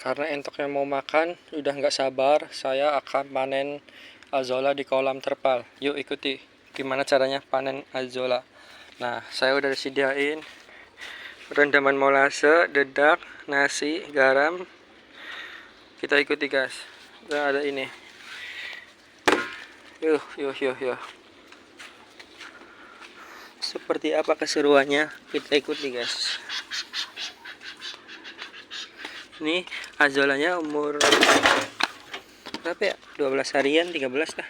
Karena entoknya mau makan, udah nggak sabar, saya akan panen azolla di kolam terpal. Yuk ikuti gimana caranya panen azolla. Nah, saya udah disediain rendaman molase, dedak, nasi, garam. Kita ikuti guys. Udah ada ini. Yuk. Seperti apa keseruannya? Kita ikuti guys. Ini azollanya umur berapa ya? 12 harian, 13 lah.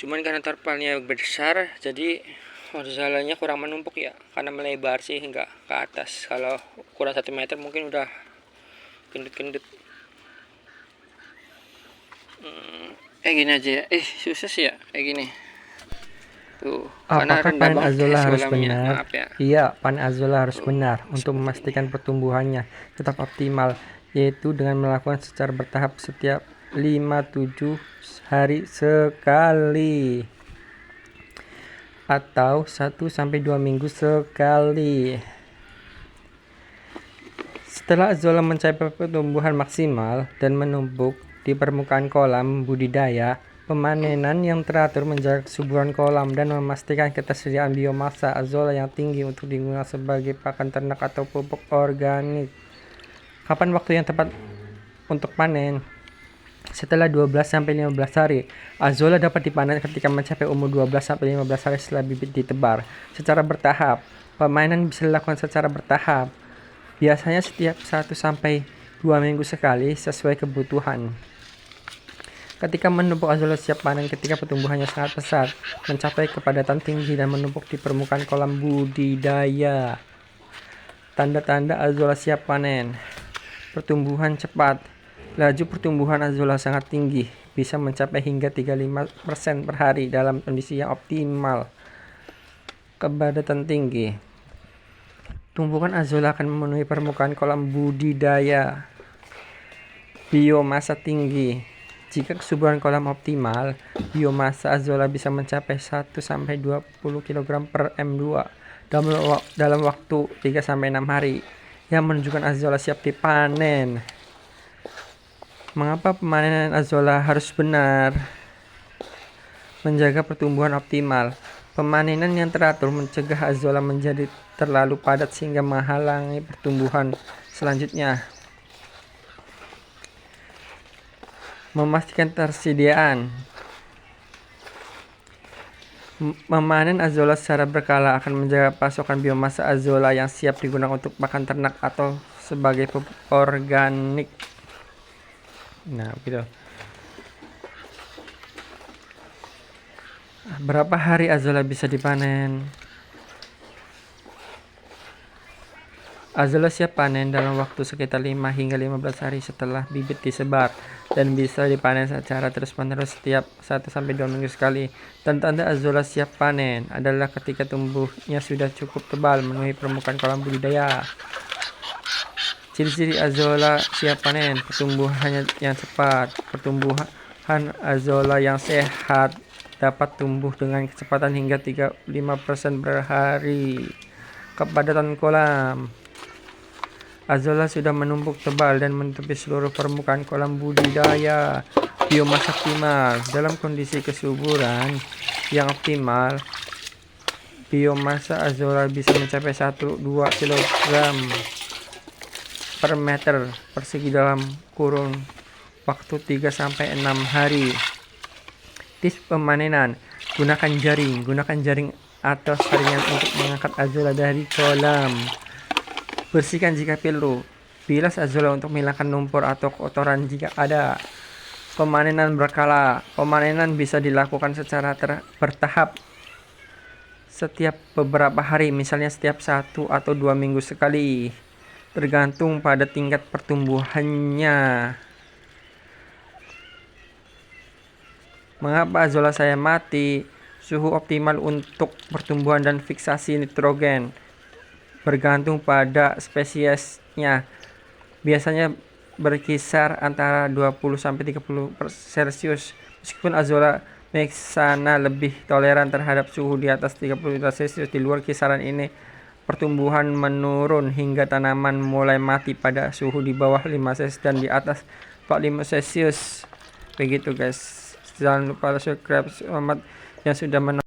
Cuman karena terpalnya besar, jadi azollanya kurang menumpuk ya, karena melebar sih nggak ke atas. Kalau kurang 1 meter mungkin udah gendut-gendut. Gini aja ya. Susah sih ya kayak gini. Tuh, Apakah panen azolla harus benar? Maaf ya. Iya, panen azolla harus benar untuk memastikan pertumbuhannya tetap optimal, yaitu dengan melakukan secara bertahap setiap 5-7 hari sekali atau 1-2 minggu sekali. Setelah azolla mencapai pertumbuhan maksimal dan menumpuk di permukaan kolam budidaya, pemanenan yang teratur menjaga kesuburan kolam dan memastikan ketersediaan biomasa azolla yang tinggi untuk digunakan sebagai pakan ternak atau pupuk organik. Kapan waktu yang tepat untuk panen? Setelah 12-15 hari, azolla dapat dipanen ketika mencapai umur 12-15 hari setelah bibit ditebar. Secara bertahap, pemanenan bisa dilakukan secara bertahap. Biasanya setiap 1-2 minggu sekali sesuai kebutuhan. Ketika menumpuk azolla siap panen ketika pertumbuhannya sangat pesat, mencapai kepadatan tinggi dan menumpuk di permukaan kolam budidaya. Tanda-tanda azolla siap panen. Pertumbuhan cepat. Laju pertumbuhan azolla sangat tinggi, bisa mencapai hingga 35% per hari dalam kondisi yang optimal. Kepadatan tinggi. Tumpukan azolla akan memenuhi permukaan kolam budidaya. Biomasa tinggi. Jika kesuburan kolam optimal, biomasa azolla bisa mencapai 1-20 kg per M2 dalam waktu 3-6 hari, yang menunjukkan azolla siap dipanen. Mengapa pemanenan azolla harus benar? Menjaga pertumbuhan optimal. Pemanenan yang teratur mencegah azolla menjadi terlalu padat sehingga menghalangi pertumbuhan selanjutnya. Memastikan tersediaan. Memanen azolla secara berkala akan menjaga pasokan biomasa azolla yang siap digunakan untuk pakan ternak atau sebagai pupuk organik. Nah, gitu. Berapa hari azolla bisa dipanen? Azolla siap panen dalam waktu sekitar 5-15 hari setelah bibit disebar dan bisa dipanen secara terus-menerus setiap 1-2 minggu sekali. Tanda-tanda azolla siap panen adalah ketika tumbuhnya sudah cukup tebal memenuhi permukaan kolam budidaya. Ciri-ciri azolla siap panen: pertumbuhannya yang cepat. Pertumbuhan azolla yang sehat dapat tumbuh dengan kecepatan hingga 35% per hari. Kepadatan kolam. Azolla sudah menumpuk tebal dan menutupi seluruh permukaan kolam budidaya. Biomasa optimal. Dalam kondisi kesuburan yang optimal, biomasa azolla bisa mencapai 1-2 kg per meter persegi dalam kurun waktu 3-6 hari. Tips pemanenan: gunakan jaring atau saringan untuk mengangkat azolla dari kolam. Bersihkan jika perlu. Bilas azolla untuk menghilangkan lumpur atau kotoran jika ada. Pemanenan berkala. Pemanenan bisa dilakukan secara bertahap setiap beberapa hari, misalnya setiap 1-2 minggu sekali, tergantung pada tingkat pertumbuhannya. Mengapa azolla saya mati? Suhu optimal untuk pertumbuhan dan fiksasi nitrogen bergantung pada spesiesnya. Biasanya berkisar antara 20-30 Celcius. Meskipun azolla mexana lebih toleran terhadap suhu di atas 30 Celcius, di luar kisaran ini pertumbuhan menurun hingga tanaman mulai mati pada suhu di bawah 5 Celcius dan di atas 45 Celcius. Begitu guys. Jangan lupa subscribe, selamat yang sudah menonton.